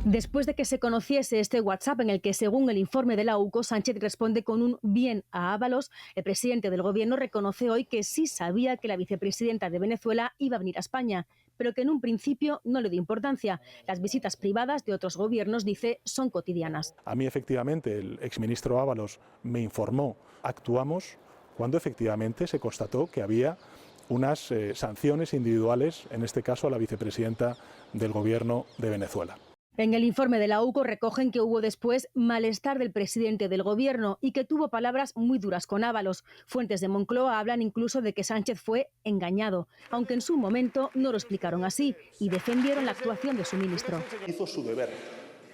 Después de que se conociese este WhatsApp en el que, según el informe de la UCO, Sánchez responde con un bien a Ábalos, el presidente del Gobierno reconoce hoy que sí sabía que la vicepresidenta de Venezuela iba a venir a España, pero que en un principio no le dio importancia. Las visitas privadas de otros gobiernos, dice, son cotidianas. A mí, efectivamente, el exministro Ábalos me informó. Actuamos cuando efectivamente se constató que había unas sanciones individuales, en este caso a la vicepresidenta del Gobierno de Venezuela. En el informe de la UCO recogen que hubo después malestar del presidente del Gobierno y que tuvo palabras muy duras con Ábalos. Fuentes de Moncloa hablan incluso de que Sánchez fue engañado, aunque en su momento no lo explicaron así y defendieron la actuación de su ministro. Hizo su deber,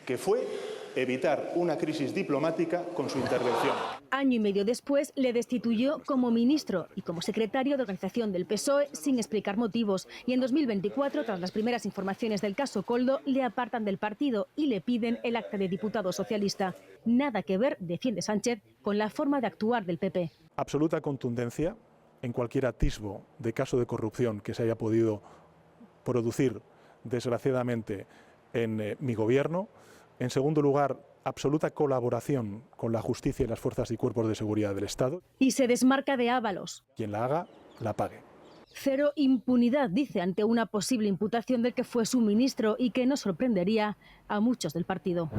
que fue evitar una crisis diplomática con su intervención. Año y medio después le destituyó como ministro y como secretario de organización del PSOE sin explicar motivos. Y en 2024, tras las primeras informaciones del caso Koldo, le apartan del partido y le piden el acta de diputado socialista. Nada que ver, defiende Sánchez, con la forma de actuar del PP. Absoluta contundencia en cualquier atisbo de caso de corrupción que se haya podido producir, desgraciadamente, en mi gobierno. En segundo lugar, absoluta colaboración con la justicia y las fuerzas y cuerpos de seguridad del Estado. Y se desmarca de Ábalos. Quien la haga, la pague. Cero impunidad, dice, ante una posible imputación del que fue su ministro y que no sorprendería a muchos del partido.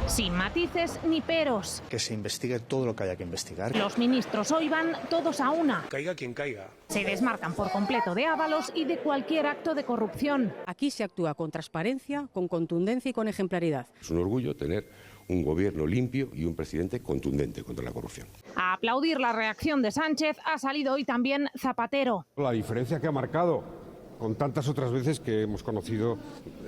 Sin matices ni peros. Que se investigue todo lo que haya que investigar. Los ministros hoy van todos a una. Caiga quien caiga. Se desmarcan por completo de Ábalos y de cualquier acto de corrupción. Aquí se actúa con transparencia, con contundencia y con ejemplaridad. Es un orgullo tener un gobierno limpio y un presidente contundente contra la corrupción. A aplaudir la reacción de Sánchez ha salido hoy también Zapatero. La diferencia que ha marcado con tantas otras veces que hemos conocido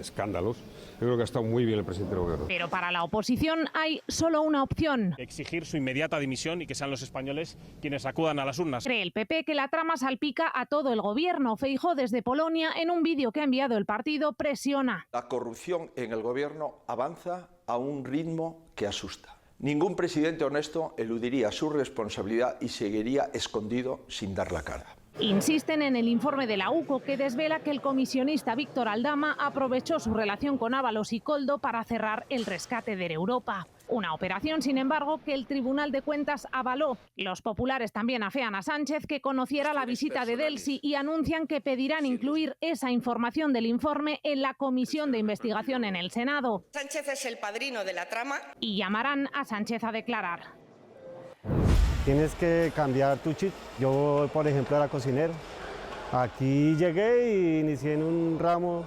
escándalos, yo creo que ha estado muy bien el presidente del gobierno. Pero para la oposición hay solo una opción. Exigir su inmediata dimisión y que sean los españoles quienes acudan a las urnas. Cree el PP que la trama salpica a todo el gobierno. Feijóo desde Polonia, en un vídeo que ha enviado el partido, presiona. La corrupción en el gobierno avanza a un ritmo que asusta. Ningún presidente honesto eludiría su responsabilidad y seguiría escondido sin dar la cara. Insisten en el informe de la UCO que desvela que el comisionista Víctor Aldama aprovechó su relación con Ábalos y Koldo para cerrar el rescate de Europa. Una operación, sin embargo, que el Tribunal de Cuentas avaló. Los populares también afean a Sánchez que conociera la visita de Delsi y anuncian que pedirán incluir esa información del informe en la comisión de investigación en el Senado. Sánchez es el padrino de la trama. Y llamarán a Sánchez a declarar. Tienes que cambiar tu chip. Yo, por ejemplo, era cocinero. Aquí llegué y inicié en un ramo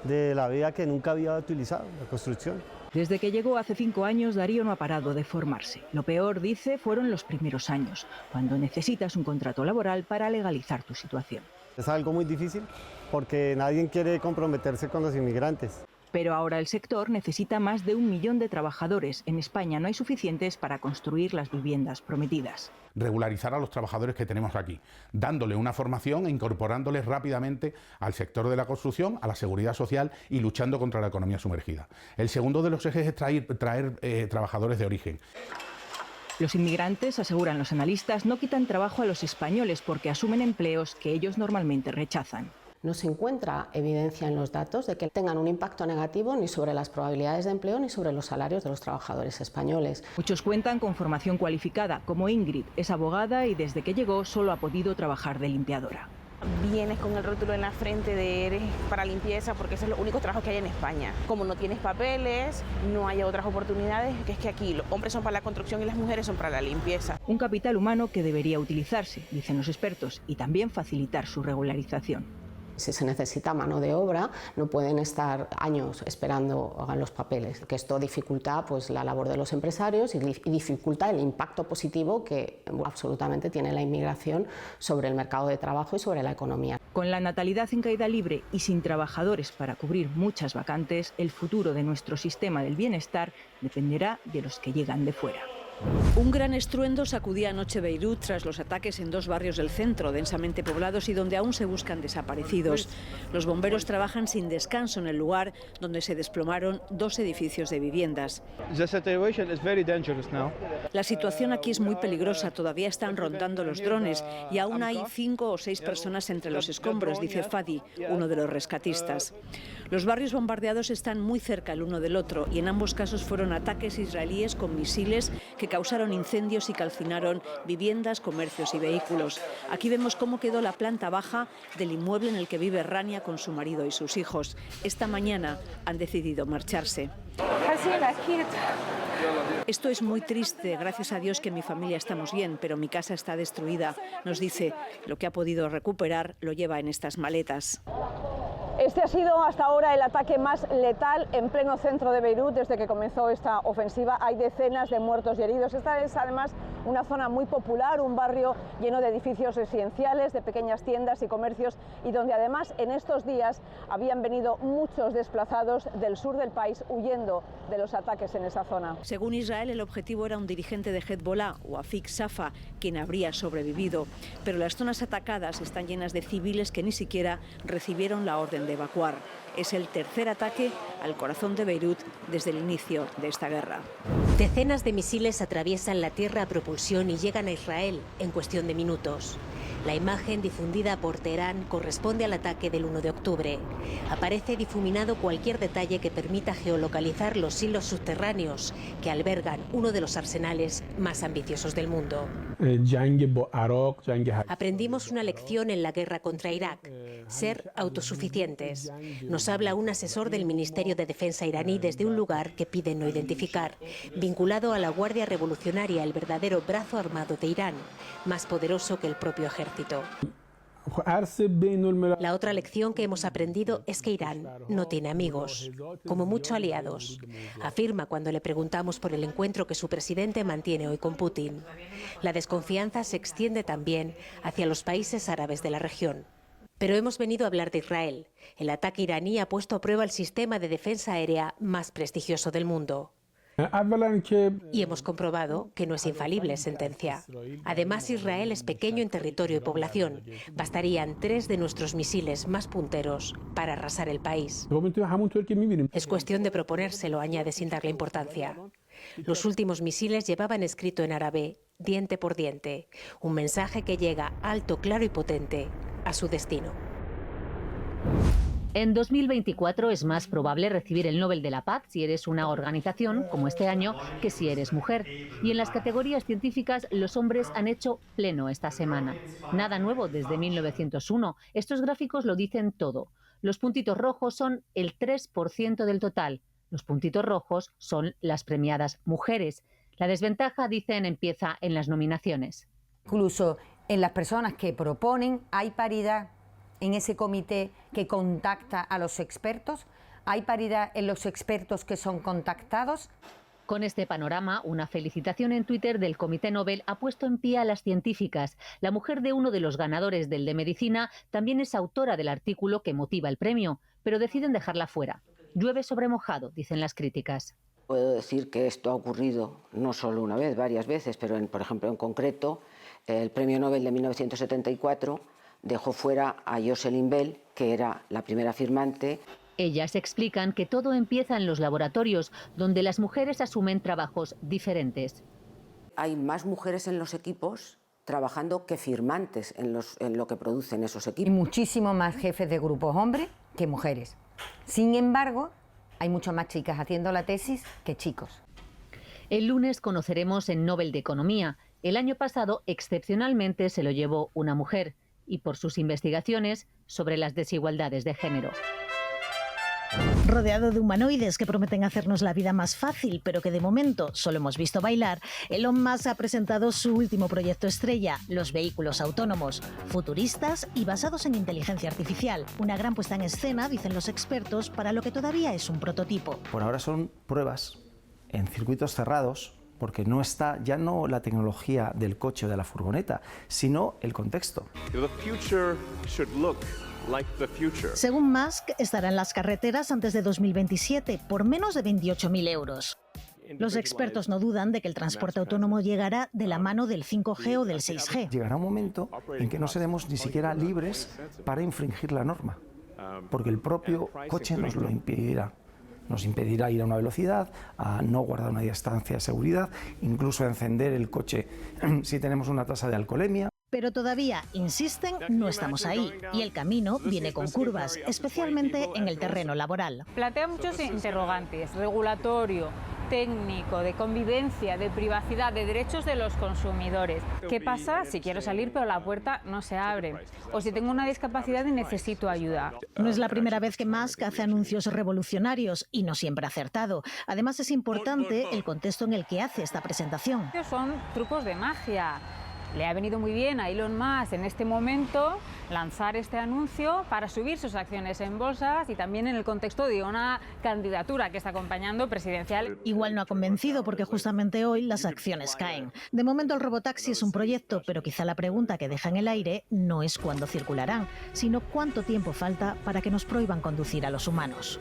de la vida que nunca había utilizado, la construcción. Desde que llegó hace 5 años, Darío no ha parado de formarse. Lo peor, dice, fueron los primeros años, cuando necesitas un contrato laboral para legalizar tu situación. Es algo muy difícil porque nadie quiere comprometerse con los inmigrantes. Pero ahora el sector necesita más de 1 millón de trabajadores. En España no hay suficientes para construir las viviendas prometidas. Regularizar a los trabajadores que tenemos aquí, dándole una formación e incorporándoles rápidamente al sector de la construcción, a la seguridad social y luchando contra la economía sumergida. El segundo de los ejes es traer trabajadores de origen. Los inmigrantes, aseguran los analistas, no quitan trabajo a los españoles porque asumen empleos que ellos normalmente rechazan. No se encuentra evidencia en los datos de que tengan un impacto negativo ni sobre las probabilidades de empleo ni sobre los salarios de los trabajadores españoles. Muchos cuentan con formación cualificada, como Ingrid, es abogada y desde que llegó solo ha podido trabajar de limpiadora. Vienes con el rótulo en la frente de eres para limpieza porque ese es lo único trabajo que hay en España. Como no tienes papeles, no hay otras oportunidades, que es que aquí los hombres son para la construcción y las mujeres son para la limpieza. Un capital humano que debería utilizarse, dicen los expertos, y también facilitar su regularización. Si se necesita mano de obra, no pueden estar años esperando los papeles, que esto dificulta pues, la labor de los empresarios y dificulta el impacto positivo que absolutamente tiene la inmigración sobre el mercado de trabajo y sobre la economía. Con la natalidad en caída libre y sin trabajadores para cubrir muchas vacantes, el futuro de nuestro sistema del bienestar dependerá de los que llegan de fuera. Un gran estruendo sacudía anoche Beirut tras los ataques en 2 barrios del centro, densamente poblados y donde aún se buscan desaparecidos. Los bomberos trabajan sin descanso en el lugar donde se desplomaron 2 edificios de viviendas. La situación aquí es muy peligrosa, todavía están rondando los drones y aún hay 5 o 6 personas entre los escombros, dice Fadi, uno de los rescatistas. Los barrios bombardeados están muy cerca el uno del otro y en ambos casos fueron ataques israelíes con misiles que causaron incendios y calcinaron viviendas, comercios y vehículos. Aquí vemos cómo quedó la planta baja del inmueble en el que vive Rania con su marido y sus hijos. Esta mañana han decidido marcharse. Esto es muy triste, gracias a Dios que mi familia estamos bien, pero mi casa está destruida. Nos dice, lo que ha podido recuperar lo lleva en estas maletas. Este ha sido hasta ahora el ataque más letal en pleno centro de Beirut desde que comenzó esta ofensiva. Hay decenas de muertos y heridos. Esta es además una zona muy popular, un barrio lleno de edificios residenciales, de pequeñas tiendas y comercios y donde además en estos días habían venido muchos desplazados del sur del país huyendo de los ataques en esa zona. Según Israel, el objetivo era un dirigente de Hezbollah, Wafik Safa, quien habría sobrevivido. Pero las zonas atacadas están llenas de civiles que ni siquiera recibieron la orden de evacuar. Es el tercer ataque al corazón de Beirut desde el inicio de esta guerra. Decenas de misiles atraviesan la tierra a propulsión y llegan a Israel en cuestión de minutos. La imagen difundida por Teherán corresponde al ataque del 1 de octubre. Aparece difuminado cualquier detalle que permita geolocalizar los silos subterráneos que albergan uno de los arsenales más ambiciosos del mundo. Aprendimos una lección en la guerra contra Irak: ser autosuficientes. Nos habla un asesor del Ministerio de Defensa iraní desde un lugar que pide no identificar, vinculado a la Guardia Revolucionaria, el verdadero brazo armado de Irán, más poderoso que el propio ejército. La otra lección que hemos aprendido es que Irán no tiene amigos, como mucho aliados, afirma cuando le preguntamos por el encuentro que su presidente mantiene hoy con Putin. La desconfianza se extiende también hacia los países árabes de la región. Pero hemos venido a hablar de Israel. El ataque iraní ha puesto a prueba el sistema de defensa aérea más prestigioso del mundo. Y hemos comprobado que no es infalible, sentencia. Además, Israel es pequeño en territorio y población. Bastarían 3 de nuestros misiles más punteros para arrasar el país. Es cuestión de proponérselo, añade sin darle importancia. Los últimos misiles llevaban escrito en árabe, diente por diente, un mensaje que llega alto, claro y potente a su destino. En 2024 es más probable recibir el Nobel de la Paz si eres una organización, como este año, que si eres mujer. Y en las categorías científicas los hombres han hecho pleno esta semana. Nada nuevo desde 1901. Estos gráficos lo dicen todo. Los puntitos rojos son el 3% del total. Los puntitos rojos son las premiadas mujeres. La desventaja, dicen, empieza en las nominaciones. Incluso en las personas que proponen hay paridad. En ese comité que contacta a los expertos, ¿hay paridad en los expertos que son contactados? Con este panorama, una felicitación en Twitter del Comité Nobel ha puesto en pie a las científicas. La mujer de uno de los ganadores del de Medicina también es autora del artículo que motiva el premio, pero deciden dejarla fuera. Llueve sobre mojado, dicen las críticas. Puedo decir que esto ha ocurrido no solo una vez, varias veces, pero por ejemplo en concreto, el Premio Nobel de 1974 dejó fuera a Jocelyn Bell, que era la primera firmante. Ellas explican que todo empieza en los laboratorios, donde las mujeres asumen trabajos diferentes. Hay más mujeres en los equipos trabajando que firmantes en lo que producen esos equipos. Y muchísimo más jefes de grupos hombres que mujeres. Sin embargo, hay muchas más chicas haciendo la tesis que chicos. El lunes conoceremos el Nobel de Economía. El año pasado, excepcionalmente, se lo llevó una mujer, y por sus investigaciones sobre las desigualdades de género. Rodeado de humanoides que prometen hacernos la vida más fácil, pero que de momento solo hemos visto bailar, Elon Musk ha presentado su último proyecto estrella, los vehículos autónomos, futuristas y basados en inteligencia artificial. Una gran puesta en escena, dicen los expertos, para lo que todavía es un prototipo. Por ahora son pruebas en circuitos cerrados, porque no está ya no la tecnología del coche o de la furgoneta, sino el contexto. Según Musk, estará en las carreteras antes de 2027 por menos de 28.000 euros. Los expertos no dudan de que el transporte autónomo llegará de la mano del 5G o del 6G. Llegará un momento en que no seremos ni siquiera libres para infringir la norma, porque el propio coche nos lo impedirá. Nos impedirá ir a una velocidad, a no guardar una distancia de seguridad, incluso a encender el coche si tenemos una tasa de alcoholemia. Pero todavía, insisten, no estamos ahí y el camino viene con curvas, especialmente en el terreno laboral. Plantea muchos interrogantes, regulatorio, técnico, de convivencia, de privacidad, de derechos de los consumidores. ¿Qué pasa si quiero salir pero la puerta no se abre? O si tengo una discapacidad y necesito ayuda. No es la primera vez que Musk hace anuncios revolucionarios y no siempre acertado. Además es importante el contexto en el que hace esta presentación. Son trucos de magia. Le ha venido muy bien a Elon Musk en este momento lanzar este anuncio para subir sus acciones en bolsas y también en el contexto de una candidatura que está acompañando presidencial. Igual no ha convencido porque justamente hoy las acciones caen. De momento el robotaxi es un proyecto, pero quizá la pregunta que deja en el aire no es cuándo circularán, sino cuánto tiempo falta para que nos prohíban conducir a los humanos.